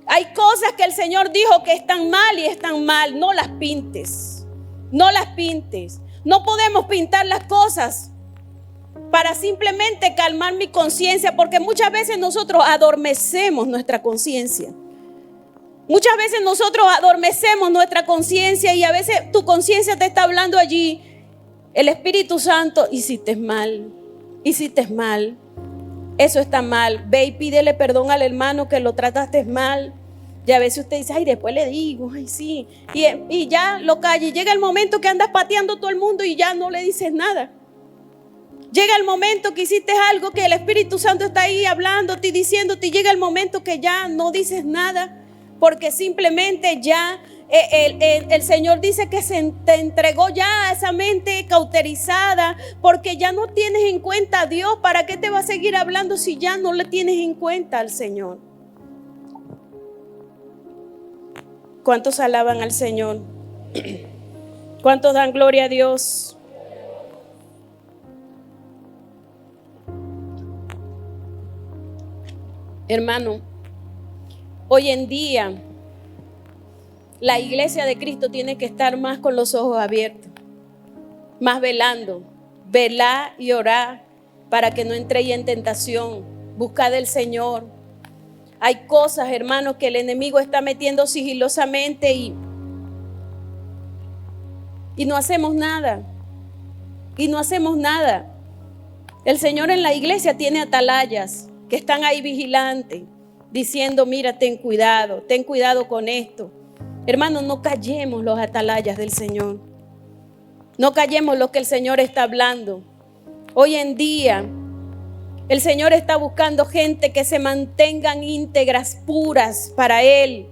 [SPEAKER 1] Hay cosas que el Señor dijo que están mal y están mal. No las pintes. No las pintes. No podemos pintar las cosas para simplemente calmar mi conciencia, porque muchas veces nosotros adormecemos nuestra conciencia. Muchas veces nosotros adormecemos nuestra conciencia y a veces tu conciencia te está hablando allí. El Espíritu Santo, hiciste mal. Eso está mal. Ve y pídele perdón al hermano que lo trataste mal. Y a veces usted dice, ay, después le digo, ay, sí. Y ya lo calla. Y llega el momento que andas pateando todo el mundo y ya no le dices nada. Llega el momento que hiciste algo que el Espíritu Santo está ahí hablándote y diciéndote. Y llega el momento que ya no dices nada. Porque simplemente ya el Señor dice que se te entregó ya esa mente cauterizada, porque ya no tienes en cuenta a Dios. ¿Para qué te va a seguir hablando si ya no le tienes en cuenta al Señor? ¿Cuántos alaban al Señor? ¿Cuántos dan gloria a Dios? Hermano, hoy en día la iglesia de Cristo tiene que estar más con los ojos abiertos, más velando. Velar y orar para que no entréis en tentación. Buscad del Señor. Hay cosas, hermanos, que el enemigo está metiendo sigilosamente y no hacemos nada. Y no hacemos nada. El Señor en la iglesia tiene atalayas que están ahí vigilantes, diciendo, mira, ten cuidado con esto. Hermanos, no callemos los atalayas del Señor. No callemos lo que el Señor está hablando. Hoy en día, el Señor está buscando gente que se mantengan íntegras, puras para Él.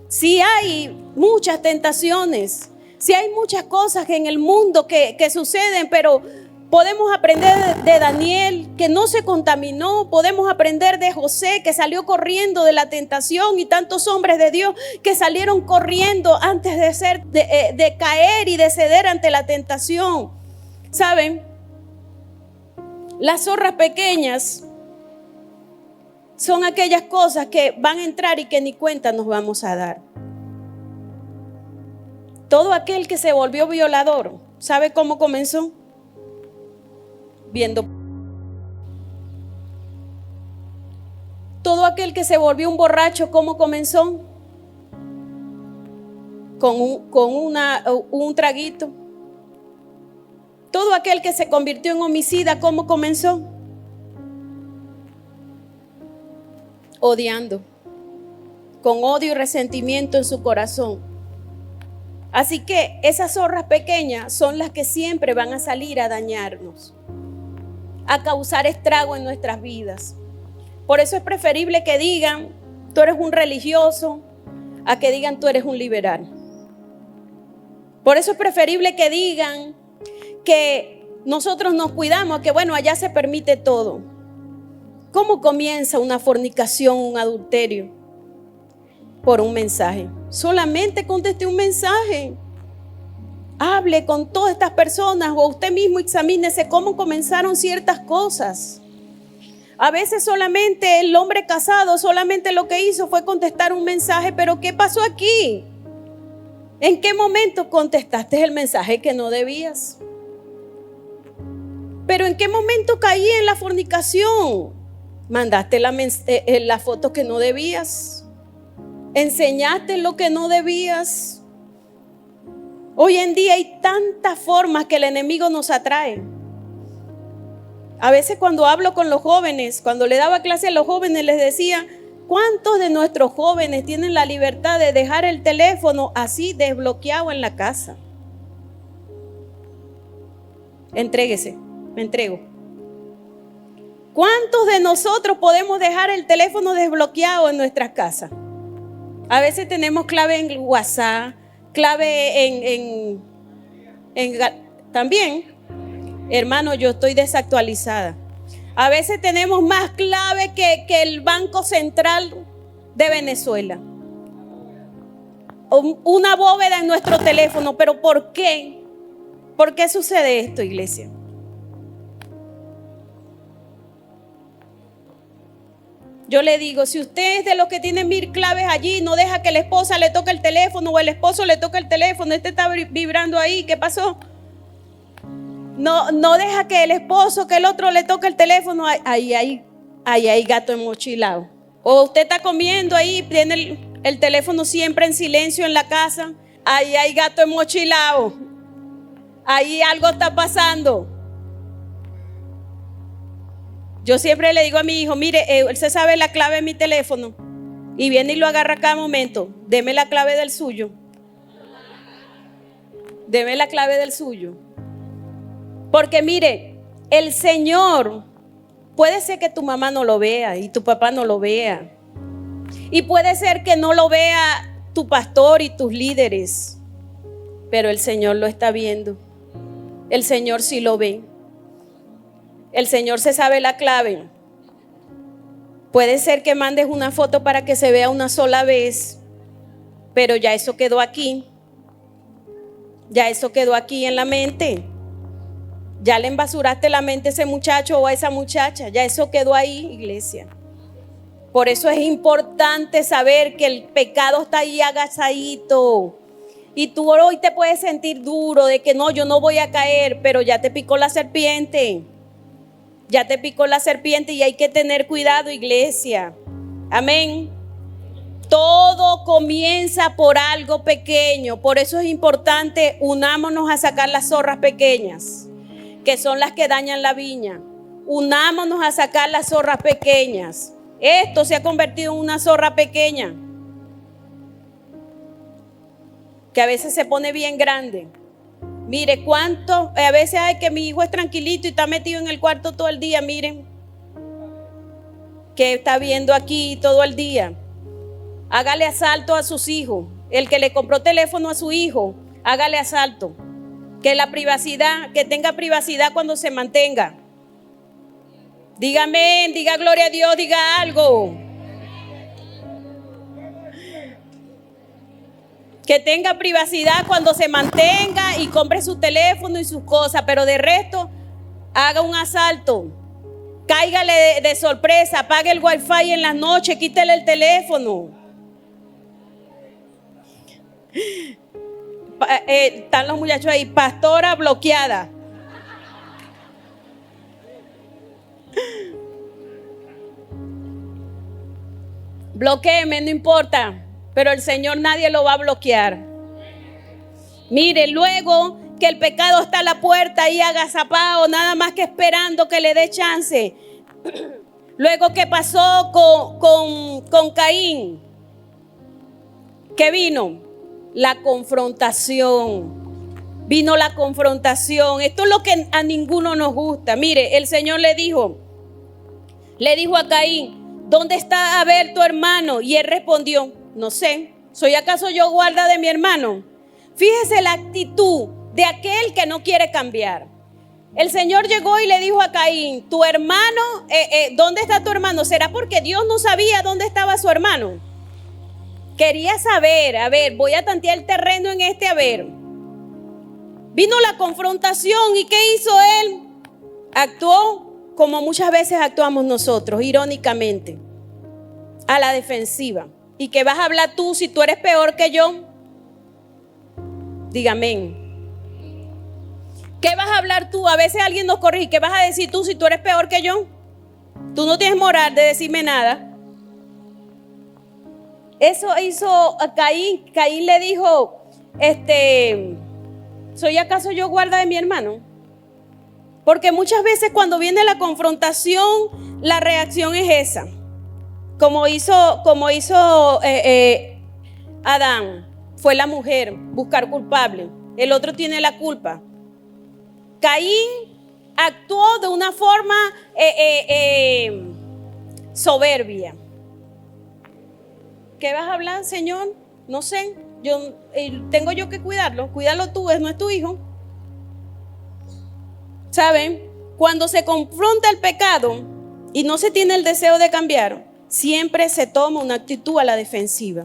[SPEAKER 1] Sí hay muchas tentaciones, sí hay muchas cosas en el mundo que suceden, pero podemos aprender de Daniel, que no se contaminó. Podemos aprender de José, que salió corriendo de la tentación, y tantos hombres de Dios que salieron corriendo antes de caer y de ceder ante la tentación. ¿Saben? Las zorras pequeñas son aquellas cosas que van a entrar y que ni cuenta nos vamos a dar. Todo aquel que se volvió violador, ¿sabe cómo comenzó? Viendo. Todo aquel que se volvió un borracho, ¿cómo comenzó? un traguito. Todo aquel que se convirtió en homicida, ¿cómo comenzó? Odiando, con odio y resentimiento en su corazón. Así que esas zorras pequeñas son las que siempre van a salir a dañarnos, a causar estrago en nuestras vidas. Por eso es preferible que digan, tú eres un religioso, a que digan, tú eres un liberal. Por eso es preferible que digan que nosotros nos cuidamos, que bueno, allá se permite todo. ¿Cómo comienza una fornicación, un adulterio? Por un mensaje. Solamente conteste un mensaje. Hable con todas estas personas o usted mismo examínese cómo comenzaron ciertas cosas. A veces solamente el hombre casado, solamente lo que hizo fue contestar un mensaje, pero ¿qué pasó aquí? ¿En qué momento contestaste el mensaje que no debías? ¿Pero en qué momento caí en la fornicación? ¿Mandaste la foto que no debías? ¿Enseñaste lo que no debías? Hoy en día hay tantas formas que el enemigo nos atrae. A veces cuando hablo con los jóvenes, cuando le daba clase a los jóvenes, les decía, ¿cuántos de nuestros jóvenes tienen la libertad de dejar el teléfono así desbloqueado en la casa? Entréguese, me entrego. ¿Cuántos de nosotros podemos dejar el teléfono desbloqueado en nuestras casas? A veces tenemos clave en WhatsApp, clave también. Hermano, yo estoy desactualizada. A veces tenemos más clave que el Banco Central de Venezuela. Una bóveda en nuestro teléfono. ¿Pero por qué? ¿Por qué sucede esto, iglesia? Yo le digo, si usted es de los que tienen 1000 claves allí, no deja que la esposa le toque el teléfono o el esposo le toque el teléfono, este está vibrando ahí, ¿qué pasó? No deja que el esposo, que el otro le toque el teléfono, ahí hay gato enmochilado. O usted está comiendo ahí, tiene el teléfono siempre en silencio en la casa, ahí hay gato enmochilado. Ahí algo está pasando. Yo siempre le digo a mi hijo, mire, él se sabe la clave de mi teléfono y viene y lo agarra cada momento. Deme la clave del suyo. Deme la clave del suyo. Porque mire, el Señor, puede ser que tu mamá no lo vea y tu papá no lo vea. Y puede ser que no lo vea tu pastor y tus líderes. Pero el Señor lo está viendo. El Señor sí lo ve. El Señor se sabe la clave. Puede ser que mandes una foto para que se vea una sola vez, pero ya eso quedó aquí. Ya eso quedó aquí en la mente. Ya le embasuraste la mente a ese muchacho o a esa muchacha. Ya eso quedó ahí, iglesia. Por eso es importante saber que el pecado está ahí agachadito. Y tú hoy te puedes sentir duro de que no, yo no voy a caer, pero ya te picó la serpiente. Ya te picó la serpiente y hay que tener cuidado, iglesia. Amén. Todo comienza por algo pequeño. Por eso es importante, unámonos a sacar las zorras pequeñas, que son las que dañan la viña. Unámonos a sacar las zorras pequeñas. Esto se ha convertido en una zorra pequeña, que a veces se pone bien grande. Mire cuánto, a veces hay que mi hijo es tranquilito y está metido en el cuarto todo el día. Miren, que está viendo aquí todo el día. Hágale asalto a sus hijos. El que le compró teléfono a su hijo, hágale asalto. Que la privacidad, que tenga privacidad cuando se mantenga. Diga amén, diga gloria a Dios, diga algo. Que tenga privacidad cuando se mantenga y compre su teléfono y sus cosas, pero de resto, haga un asalto. Cáigale de sorpresa, apague el wifi en las noches, quítele el teléfono. Están los muchachos ahí, pastora bloqueada. Bloquéeme, no importa, pero el Señor nadie lo va a bloquear. Mire, luego que el pecado está a la puerta y agazapado, nada más que esperando que le dé chance. Luego, ¿qué pasó con Caín? ¿Qué vino? La confrontación. Vino la confrontación. Esto es lo que a ninguno nos gusta. Mire, el Señor le dijo a Caín, ¿dónde está Abel tu hermano? Y él respondió, no sé, ¿soy acaso yo guarda de mi hermano? Fíjese la actitud de aquel que no quiere cambiar. El Señor llegó y le dijo a Caín, tu hermano, ¿dónde está tu hermano? ¿Será porque Dios no sabía dónde estaba su hermano? Quería saber, a ver, voy a tantear el terreno en este, a ver. Vino la confrontación y ¿qué hizo él? Actuó como muchas veces actuamos nosotros, irónicamente, a la defensiva. ¿Y qué vas a hablar tú si tú eres peor que yo? Dígame. ¿Qué vas a hablar tú? A veces alguien nos corrige. ¿Qué vas a decir tú si tú eres peor que yo? Tú no tienes moral de decirme nada. Eso hizo a Caín. Caín le dijo, ¿soy acaso yo guarda de mi hermano? Porque muchas veces cuando viene la confrontación, la reacción es esa. Como hizo Adán, fue la mujer, buscar culpable. El otro tiene la culpa. Caín actuó de una forma soberbia. ¿Qué vas a hablar, Señor? No sé. Tengo yo que cuidarlo. Cuídalo tú, no es tu hijo. ¿Saben? Cuando se confronta el pecado y no se tiene el deseo de cambiar, siempre se toma una actitud a la defensiva.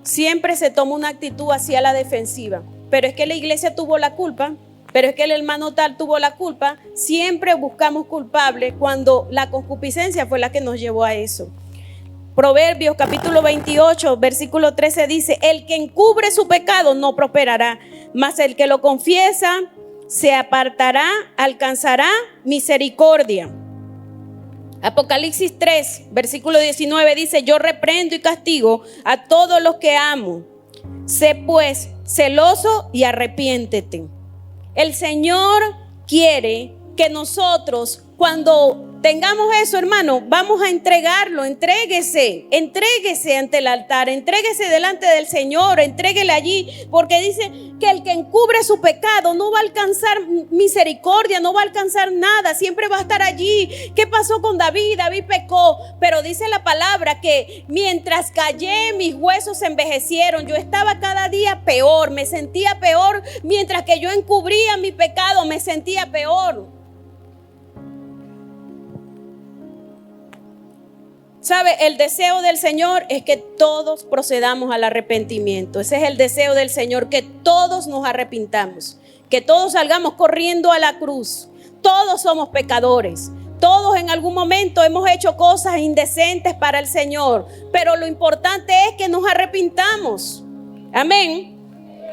[SPEAKER 1] Siempre se toma una actitud hacia la defensiva. Pero es que la iglesia tuvo la culpa. Pero es que el hermano tal tuvo la culpa. Siempre buscamos culpables cuando la concupiscencia fue la que nos llevó a eso. Proverbios capítulo 28, versículo 13 dice, el que encubre su pecado no prosperará, mas el que lo confiesa se apartará, alcanzará misericordia. Apocalipsis 3, versículo 19 dice, yo reprendo y castigo a todos los que amo. Sé pues celoso y arrepiéntete. El Señor quiere que nosotros, cuando tengamos eso, hermano, vamos a entregarlo. Entréguese ante el altar, entréguese delante del Señor, entréguele allí, porque dice que el que encubre su pecado no va a alcanzar misericordia, no va a alcanzar nada, siempre va a estar allí. ¿Qué pasó con David? David pecó, pero dice la palabra que mientras callé, mis huesos se envejecieron. Yo estaba cada día peor, me sentía peor, mientras que yo encubría mi pecado, me sentía peor. ¿Sabe? El deseo del Señor es que todos procedamos al arrepentimiento. Ese es el deseo del Señor, que todos nos arrepintamos, que todos salgamos corriendo a la cruz. Todos somos pecadores. Todos en algún momento hemos hecho cosas indecentes para el Señor, pero lo importante es que nos arrepintamos. Amén.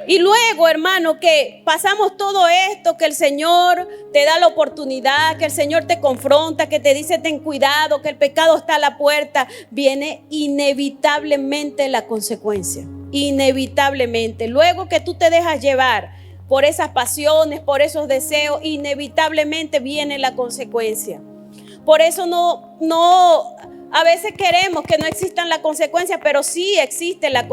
[SPEAKER 1] Y luego, hermano, que pasamos todo esto, que el Señor te da la oportunidad, que el Señor te confronta, que te dice ten cuidado, que el pecado está a la puerta, viene inevitablemente la consecuencia. Inevitablemente. Luego que tú te dejas llevar por esas pasiones, por esos deseos, inevitablemente viene la consecuencia. Por eso a veces queremos que no existan las consecuencias, pero sí existe la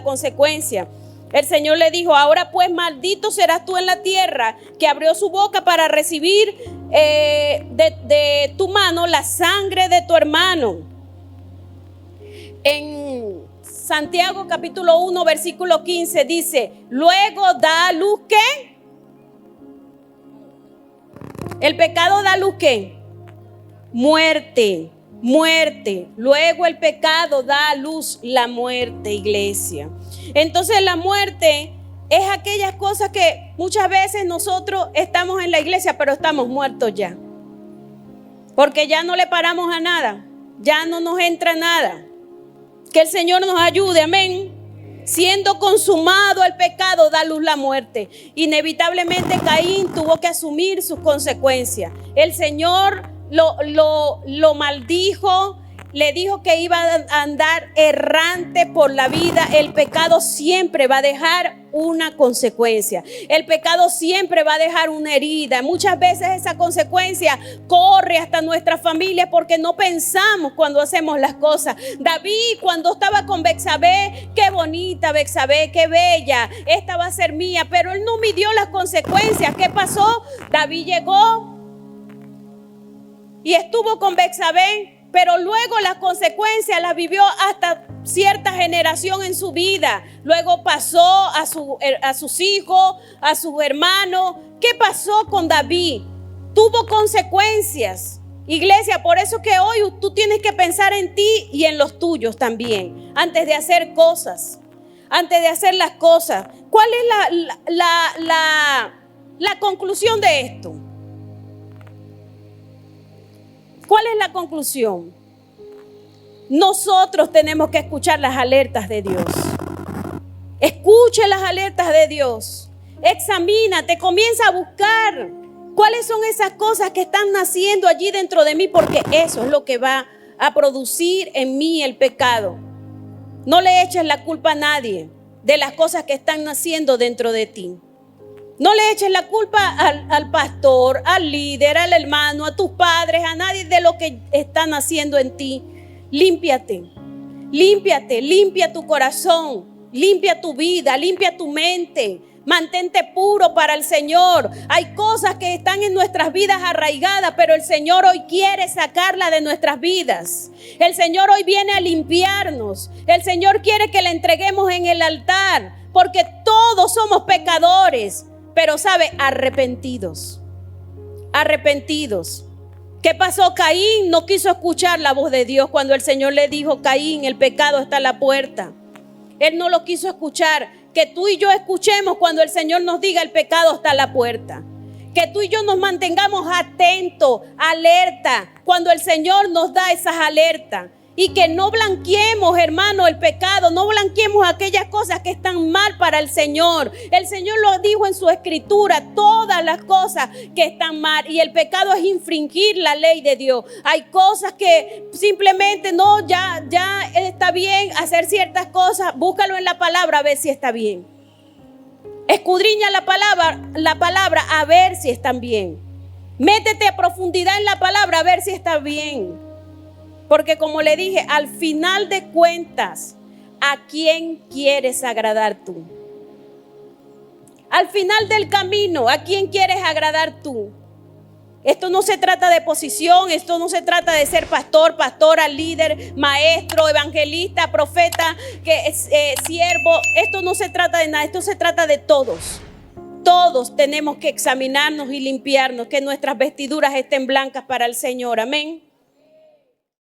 [SPEAKER 1] consecuencia. El Señor le dijo, ahora pues maldito serás tú en la tierra, que abrió su boca para recibir de tu mano la sangre de tu hermano. En Santiago capítulo 1 versículo 15 dice, luego da a luz ¿qué? El pecado da a luz ¿qué? Muerte. Luego el pecado da a luz la muerte, iglesia. Entonces la muerte es aquellas cosas que muchas veces nosotros estamos en la iglesia, pero estamos muertos ya. Porque ya no le paramos a nada, ya no nos entra nada. Que el Señor nos ayude, amén. Siendo consumado el pecado, da a luz la muerte. Inevitablemente Caín tuvo que asumir sus consecuencias. El Señor lo maldijo, le dijo que iba a andar errante por la vida. El pecado siempre va a dejar una consecuencia. El pecado siempre va a dejar una herida. Muchas veces esa consecuencia corre hasta nuestra familia porque no pensamos cuando hacemos las cosas. David, cuando estaba con Betsabé, qué bonita Betsabé, qué bella, esta va a ser mía, pero él no midió las consecuencias. ¿Qué pasó? David llegó y estuvo con Betsabé, pero luego las consecuencias las vivió hasta cierta generación en su vida. Luego pasó a sus hijos, a sus hermanos. ¿Qué pasó con David? Tuvo consecuencias. Iglesia, por eso que hoy tú tienes que pensar en ti y en los tuyos también, antes de hacer cosas, antes de hacer las cosas. ¿Cuál es la conclusión de esto? ¿Cuál es la conclusión? Nosotros tenemos que escuchar las alertas de Dios. Escuche las alertas de Dios. Examínate, comienza a buscar cuáles son esas cosas que están naciendo allí dentro de mí, porque eso es lo que va a producir en mí el pecado. No le eches la culpa a nadie de las cosas que están naciendo dentro de ti. No le eches la culpa al pastor, al líder, al hermano, a tus padres, a nadie de lo que está naciendo en ti. Límpiate, límpiate, limpia tu corazón, limpia tu vida, limpia tu mente. Mantente puro para el Señor. Hay cosas que están en nuestras vidas arraigadas, pero el Señor hoy quiere sacarlas de nuestras vidas. El Señor hoy viene a limpiarnos. El Señor quiere que le entreguemos en el altar, porque todos somos pecadores, pero ¿sabe? Arrepentidos. Arrepentidos. ¿Qué pasó? Caín no quiso escuchar la voz de Dios cuando el Señor le dijo: Caín, el pecado está a la puerta. Él no lo quiso escuchar. Que tú y yo escuchemos cuando el Señor nos diga: el pecado está a la puerta. Que tú y yo nos mantengamos atentos, alerta, cuando el Señor nos da esas alertas. Y que no blanqueemos, hermano, el pecado, no blanqueemos aquellas cosas que están mal para el Señor. El Señor lo dijo en su escritura, todas las cosas que están mal. Y el pecado es infringir la ley de Dios. Hay cosas que simplemente no, ya está bien hacer ciertas cosas. Búscalo en la palabra a ver si está bien. Escudriña la palabra a ver si están bien. Métete a profundidad en la palabra a ver si está bien. Porque como le dije, al final de cuentas, ¿a quién quieres agradar tú? Al final del camino, ¿a quién quieres agradar tú? Esto no se trata de posición, esto no se trata de ser pastor, pastora, líder, maestro, evangelista, profeta, siervo. Esto no se trata de nada, esto se trata de todos. Todos tenemos que examinarnos y limpiarnos, que nuestras vestiduras estén blancas para el Señor. Amén.